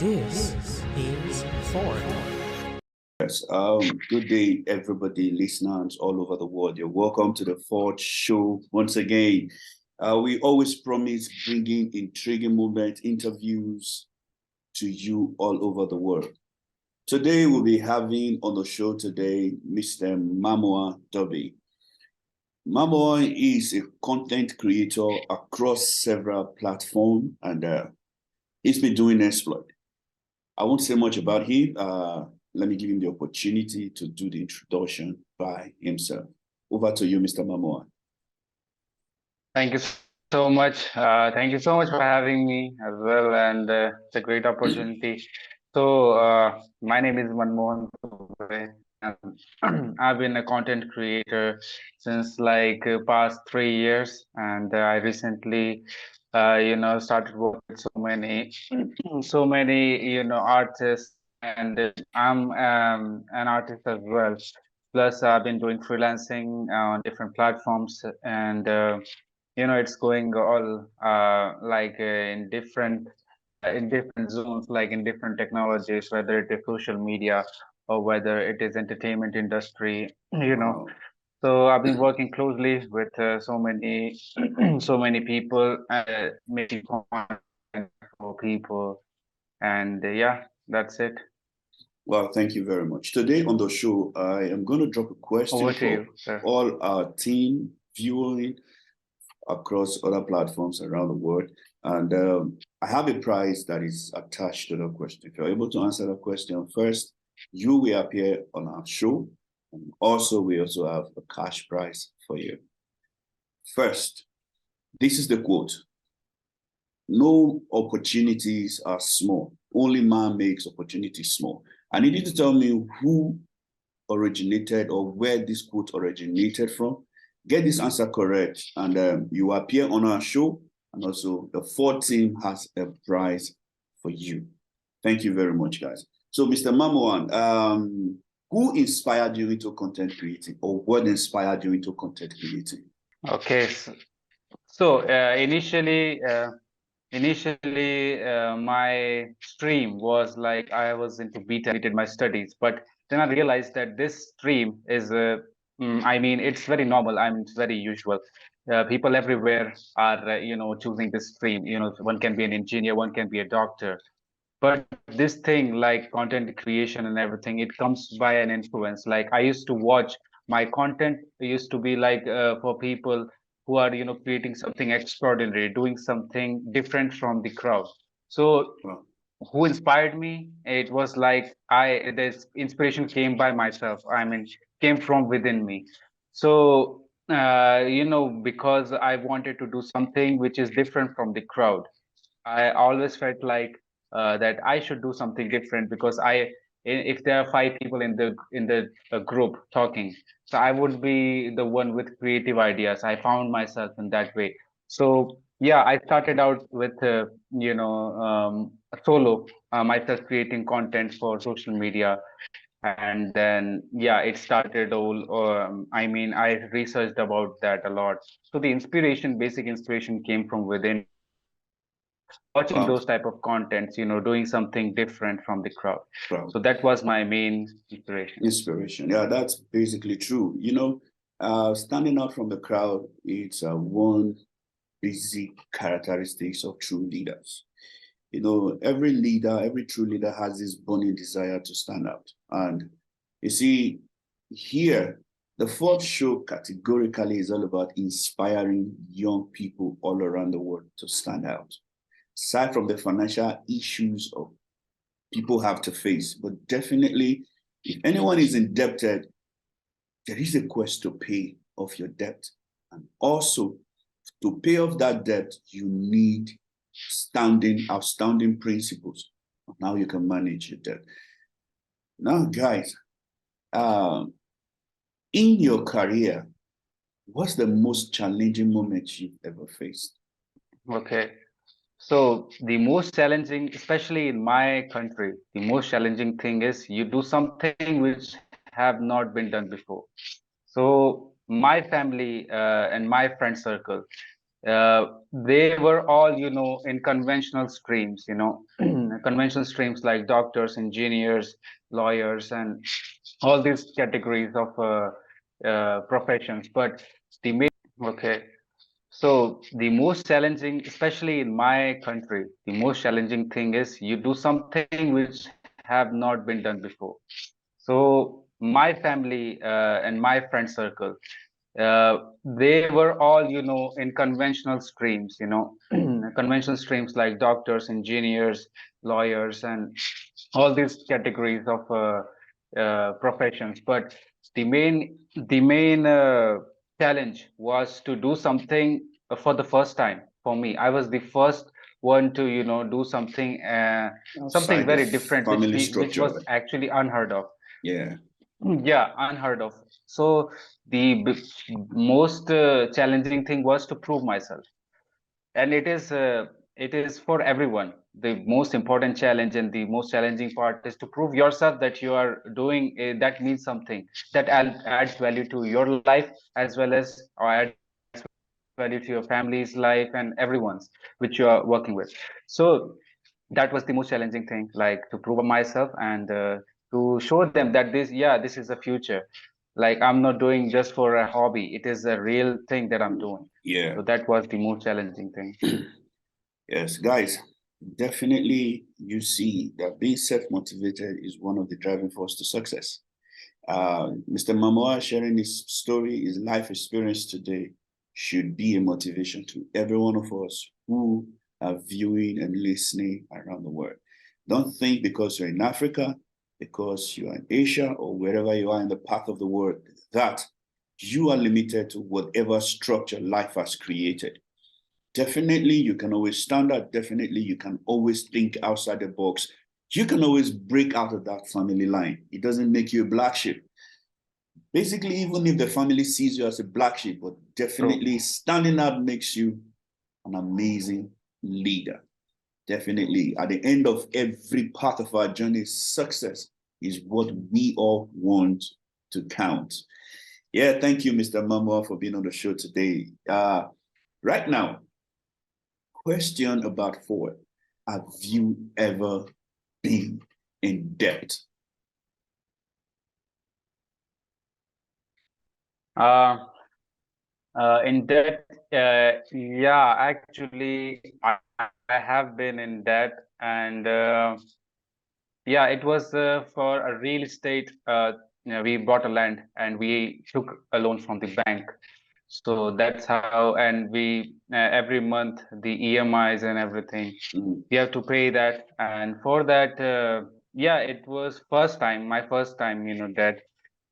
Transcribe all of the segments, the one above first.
This is Ford. Yes, good day, everybody, listeners all over the world. You're welcome to the Ford Show once again. We always promise bringing intriguing moment interviews to you all over the world. Today, we'll be having on the show today Mr. Mamoa Dobi. Mamoa is a content creator across several platforms, and he's been doing exploit. I won't say much about him. Let me give him the opportunity to do the introduction by himself. Over to you, Mr. Mamoa. Thank you so much. Thank you so much for having me as well, and it's a great opportunity. So, my name is Manmohan Dubey, and I've been a content creator since like past 3 years, and I recently, started working with so many, artists, and I'm an artist as well. Plus, I've been doing freelancing on different platforms, and it's going all in different zones, like in different technologies, whether it is social media or whether it is entertainment industry, Wow. So I've been working closely with so many so many people, making content for people, and yeah, that's it. Well, thank you very much. Today on the show, I am going to drop a question Over to for you, sir. all our team viewing across other platforms around the world. And I have a prize that is attached to the question. If you're able to answer the question first, you will appear on our show. And also, we also have a cash prize for you. First, this is the quote. No opportunities are small. Only man makes opportunities small. I need you to tell me who originated or where this quote originated from. Get this answer correct, and you appear on our show. And also, the Ford team has a prize for you. Thank you very much, guys. So, Mr. Mamoan, who inspired you into content creating, or what inspired you into content creating? Okay, so initially, my stream was like I was into BTech, did my studies, but then I realized that this stream is, I mean, it's very normal. I mean, it's very usual. People everywhere are, choosing this stream. One can be an engineer, one can be a doctor. But this thing, like content creation and everything, it comes by an influence. Like I used to watch my content used to be like for people who are, creating something extraordinary, doing something different from the crowd. So Well, who inspired me? It was like this inspiration came by myself. I mean, came from within me. So, because I wanted to do something which is different from the crowd. I always felt like that I should do something different because if there are five people in the group talking, so I would be the one with creative ideas. I found myself in that way. So yeah, I started out with solo, myself creating content for social media, and then yeah, it started all. I mean, I researched about that a lot. So the basic inspiration came from within watching wow. those type of contents, doing something different from the crowd. Wow. So that was my main inspiration. Inspiration. Yeah, that's basically true. Standing out from the crowd, it's one basic characteristics of true leaders. Every leader, every true leader has this burning desire to stand out. And you see, here, the Ford show categorically is all about inspiring young people all around the world to stand out. Aside from the financial issues of people have to face, but definitely, if anyone is indebted, there is a quest to pay off your debt. And also, to pay off that debt, you need outstanding principles of how you can manage your debt. Now, guys, in your career, what's the most challenging moment you've ever faced? Okay. So the most challenging, especially in my country, the most challenging thing is you do something which have not been done before. So my family and my friend circle, they were all, in conventional streams, conventional streams like doctors, engineers, lawyers, and all these categories of professions. But the main, okay, so the most challenging, especially in my country, the most challenging thing is you do something which have not been done before. So my family and my friend circle, they were all, in conventional streams, conventional streams like doctors, engineers, lawyers, and all these categories of professions. But the main challenge was to do something for the first time for me. I was the first one to, do something Outside the very different, family which was structure. actually unheard of. Yeah. Yeah, unheard of. So the most challenging thing was to prove myself, and it is for everyone. The most important challenge and the most challenging part is to prove yourself that you are doing that means something that adds value to your life, as well as or adds value to your family's life and everyone's which you are working with. So that was the most challenging thing, like to prove myself and to show them that this is a future. Like I'm not doing just for a hobby, it is a real thing that I'm doing. Yeah. So that was the most challenging thing. Yes, guys, definitely you see that being self-motivated is one of the driving force to success. Mr. Mamoa sharing his story, his life experience today should be a motivation to every one of us who are viewing and listening around the world. Don't think because you're in Africa, because you're in Asia, or wherever you are in the path of the world, that you are limited to whatever structure life has created. Definitely, you can always stand out. Definitely, you can always think outside the box. You can always break out of that family line. It doesn't make you a black sheep. Basically, even if the family sees you as a black sheep, but definitely standing out makes you an amazing leader. Definitely, at the end of every part of our journey, success is what we all want to count. Yeah, thank you, Mr. Mamoa, for being on the show today. Right now, question about Ford. Have you ever been in debt? Uh, in debt, yeah, actually, I have been in debt, and yeah, it was for a real estate. We bought a land and we took a loan from the bank. So that's how, and we every month the EMIs and everything, you have to pay that. And for that, yeah, it was my first time, that.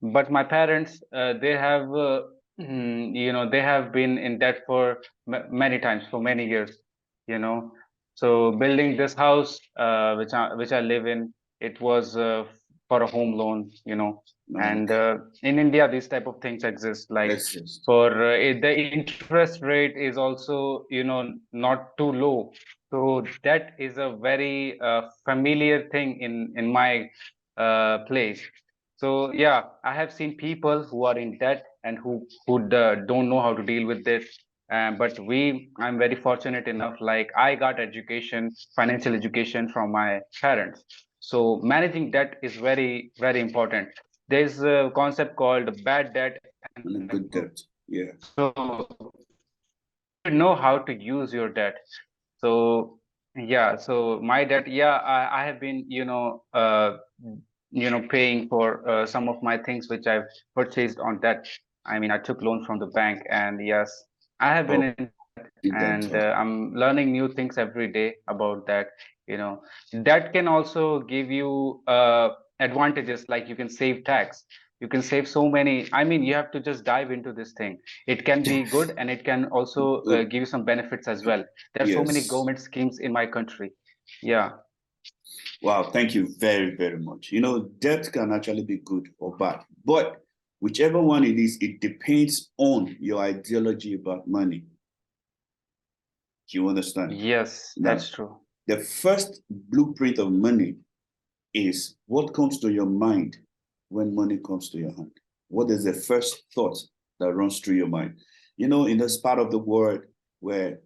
But my parents, they have, they have been in debt for many times, for many years, you know. So building this house, which I live in, it was for a home loan, and in India, these type of things exist. Like Yes. for the interest rate is also, not too low. So that is a very familiar thing in my place. So yeah, I have seen people who are in debt and who don't know how to deal with this. But I'm very fortunate enough. Like I got education, financial education from my parents. So managing debt is very, very important. There's a concept called bad debt And a and good good. debt. Yeah. So you know how to use your debt. So yeah, so my debt, yeah, I have been, paying for some of my things which I've purchased on debt. I mean, I took loans from the bank, and yes, I have been Oh, in, that and I'm learning new things every day about that. That can also give you advantages, like you can save tax. You can save so many. I mean, you have to just dive into this thing. It can be good, and it can also good. give you some benefits as well. There are so many Yes. government schemes in my country. Yeah. Wow, thank you very, very much. Debt can actually be good or bad, but whichever one it is, it depends on your ideology about money. You understand? Yes, Now, that's true. the first blueprint of money is what comes to your mind when money comes to your hand. What is the first thought that runs through your mind? In this part of the world, where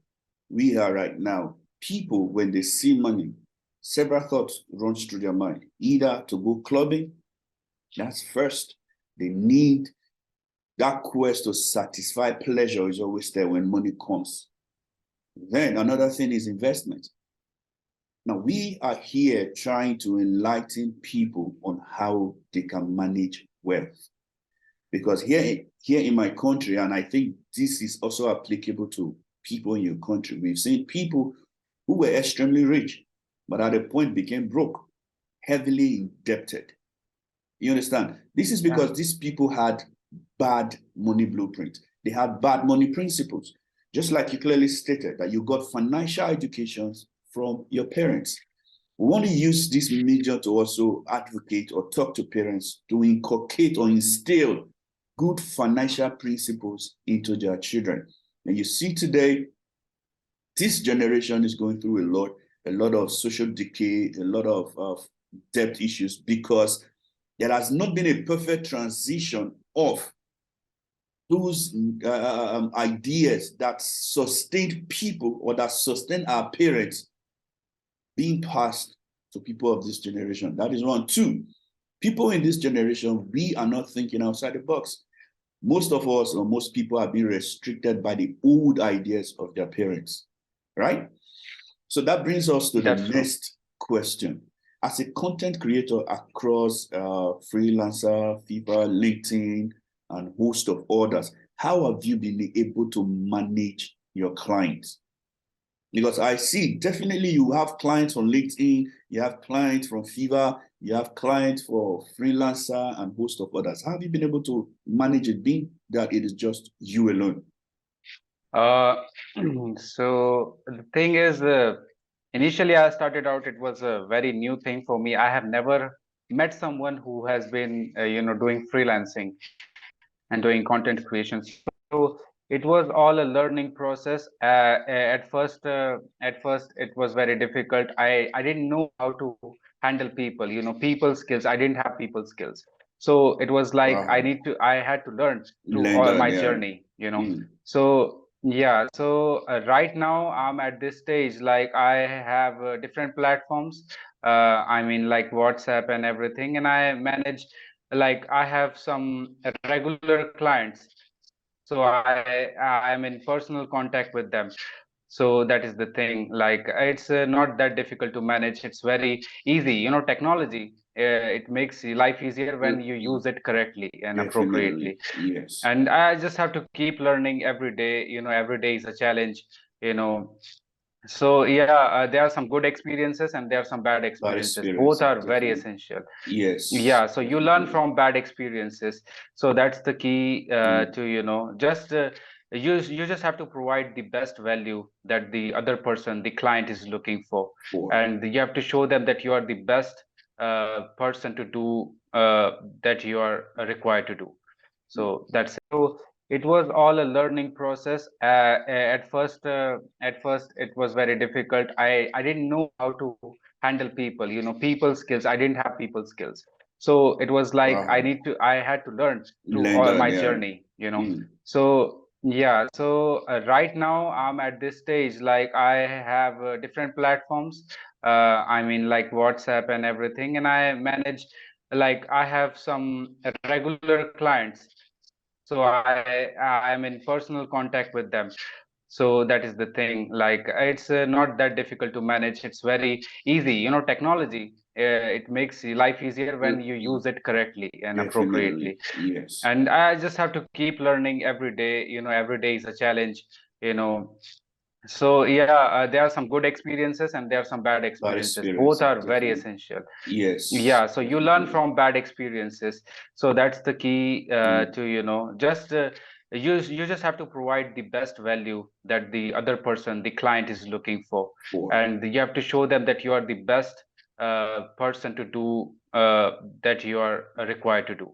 we are right now, people, when they see money, several thoughts runs through their mind, either to go clubbing. That's first. They need that quest to satisfy pleasure is always there when money comes. Then another thing is investment. Now, we are here trying to enlighten people on how they can manage wealth. Because here in my country, and I think this is also applicable to people in your country, we've seen people who were extremely rich, but at a point became broke, heavily indebted. You understand? This is because these people had bad money blueprint. They had bad money principles. Just like you clearly stated that you got financial educations from your parents. We want to use this medium to also advocate or talk to parents to inculcate or instill good financial principles into their children. And you see today, this generation is going through a lot of social decay, a lot of debt issues, because there has not been a perfect transition of those ideas that sustained people or that sustained our parents being passed to people of this generation. That is one. Two, people in this generation, we are not thinking outside the box. Most of us, or most people, are being restricted by the old ideas of their parents, right? So that brings us to the next question. As a content creator across Freelancer, Fiverr, LinkedIn, and host of others, how have you been able to manage your clients? Because I see definitely you have clients on LinkedIn, you have clients from Fiverr, you have clients for Freelancer and host of others. How have you been able to manage it, being that it is just you alone? So the thing is, initially I started out, it was a very new thing for me. I have never met someone who has been, doing freelancing and doing content creation. So it was all a learning process. At first, it was very difficult. I didn't know how to handle people, people skills. I didn't have people skills. So it was like I had to learn through all my journey, So yeah, so right now I'm at this stage, like I have different platforms, I mean like WhatsApp and everything, and I manage, like I have some regular clients, so I'm in personal contact with them. So that is the thing, like it's not that difficult to manage. It's very easy, technology, it makes life easier when you use it correctly and appropriately. Yes. And I just have to keep learning every day. Every day is a challenge. So yeah, there are some good experiences and there are some bad experiences. Both are very essential. Yes. Yeah, so you learn from bad experiences. So that's the key to, just you just have to provide the best value that the other person, the client, is looking for. And you have to show them that you are the best person to do that you are required to do. So that's it. So it was all a learning process. At first, it was very difficult. I didn't know how to handle people, people skills. I didn't have people skills. So it was like I had to learn through all my journey, So yeah, so right now I'm at this stage, like I have different platforms, I mean like WhatsApp and everything, and I manage, like I have some regular clients, so I'm in personal contact with them. So that is the thing, like it's not that difficult to manage. It's very easy, technology, it makes life easier when you use it correctly and appropriately. Yes. And I just have to keep learning every day. Every day is a challenge. So yeah, there are some good experiences and there are some bad experiences. Both are very essential. Yes. Yeah, so you learn from bad experiences. So that's the key to, just you just have to provide the best value that the other person, the client, is looking for. And you have to show them that you are the best person to do that you are required to do.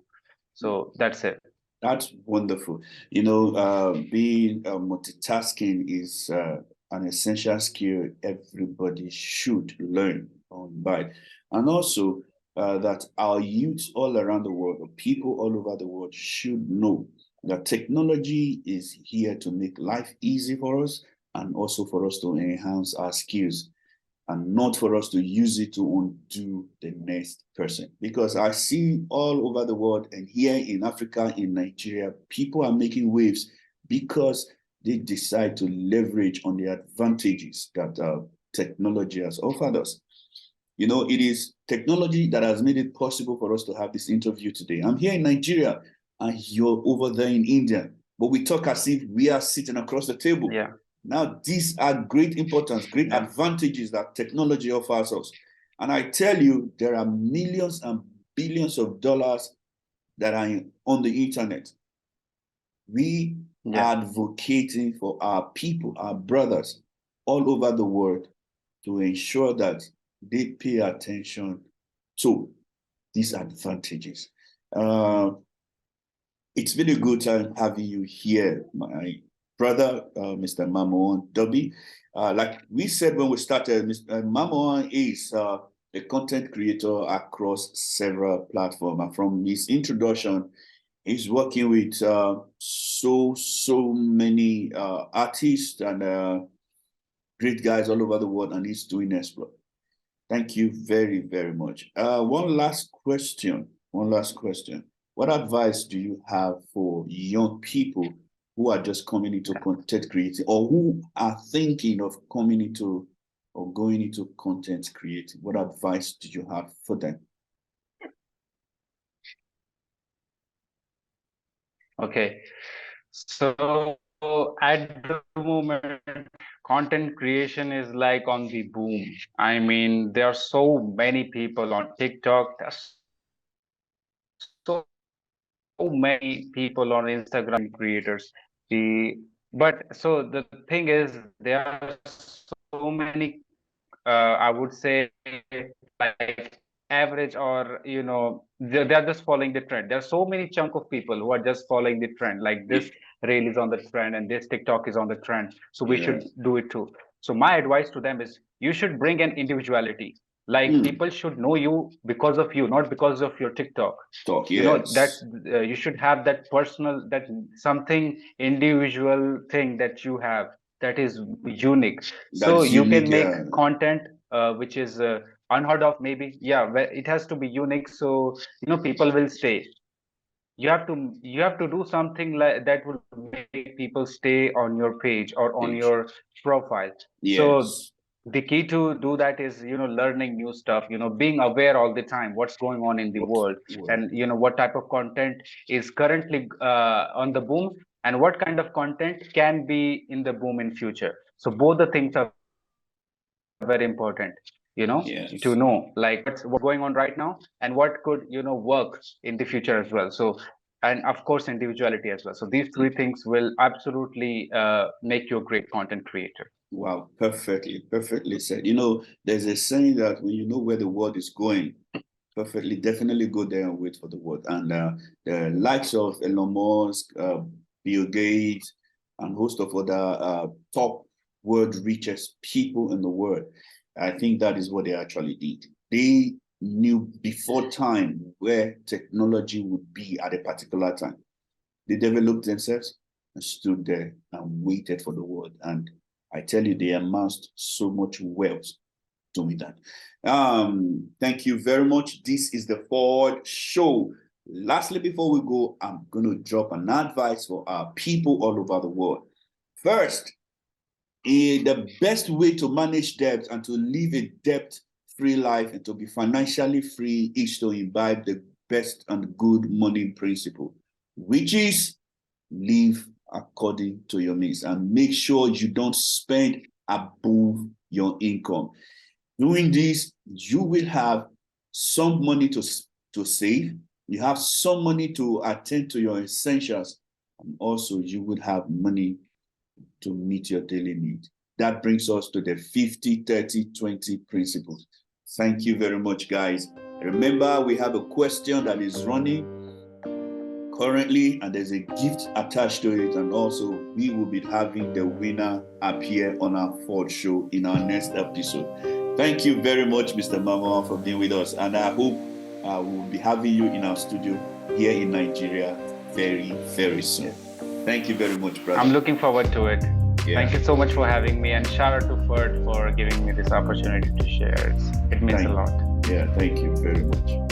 So that's it. That's wonderful. Being multitasking is an essential skill everybody should learn by. And also that our youth all around the world, or people all over the world, should know that technology is here to make life easy for us, and also for us to enhance our skills, and not for us to use it to undo the next person. Because I see all over the world, and here in Africa, in Nigeria, people are making waves because they decide to leverage on the advantages that technology has offered us. You know, it is technology that has made it possible for us to have this interview today. I'm here in Nigeria and you're over there in India, but we talk as if we are sitting across the table. Yeah. Now, these are great importance, great advantages that technology offers us. And I tell you, there are millions and billions of dollars that are on the internet. We are advocating for our people, our brothers all over the world, to ensure that they pay attention to these advantages. It's been a good time having you here, my brother, Mr. Mamoan Dobi. Like we said when we started, Mr. Mamoan is a content creator across several platforms. And from his introduction, he's working with so many artists and great guys all over the world, and he's doing exploit. Thank you very, very much. One last question. What advice do you have for young people who are just coming into content creating, or who are thinking of coming into or going into content creating? What advice do you have for them? Okay, so at the moment, content creation is like on the boom. I mean, there are so many people on TikTok, there's so many people on Instagram creators. But so the thing is, there are so many, I would say, like average, or they're just following the trend. There are so many chunk of people who are just following the trend, like this reel is on the trend and this TikTok is on the trend, so we should do it too. So my advice to them is, you should bring an individuality. Like people should know you because of you, not because of your TikTok. You know, that's you should have that personal, that something individual thing that you have that is unique. So you can make content which is unheard of, maybe. It has to be unique, so people will stay. You have to do something like that will make people stay on your page or on your profile. So the key to do that is learning new stuff, being aware all the time what's going on in the world, and what type of content is currently on the boom, and what kind of content can be in the boom in future. So both the things are very important, to know, like what's going on right now and what could work in the future as well. So, and of course individuality as well. So these three things will absolutely make you a great content creator. Wow, perfectly said. There's a saying that when you know where the world is going, definitely go there and wait for the word. And the likes of Elon Musk, Bill Gates, and host of other top world richest people in the world, I think that is what they actually did. They knew before time where technology would be at a particular time. They developed themselves and stood there and waited for the word. And I tell you, they amassed so much wealth doing that. Thank you very much. This is the Forward Show. Lastly, before we go, I'm going to drop an advice for our people all over the world. First, the best way to manage debt and to live a debt-free life and to be financially free is to imbibe the best and good money principle, which is live according to your means and make sure you don't spend above your income. Doing this, you will have some money to save. You have some money to attend to your essentials, and also you will have money to meet your daily need. That brings us to the 50-30-20 principles. Thank you very much, guys. Remember, we have a question that is running currently, and there's a gift attached to it. And also, we will be having the winner appear on our Forward Show in our next episode. Thank you very much, Mr. Mama, for being with us. And I hope we'll be having you in our studio here in Nigeria very, very soon. Thank you very much, brother. I'm looking forward to it. Thank you so much for having me, and shout out to Ferd for giving me this opportunity to share. It means a lot. Yeah, thank you very much.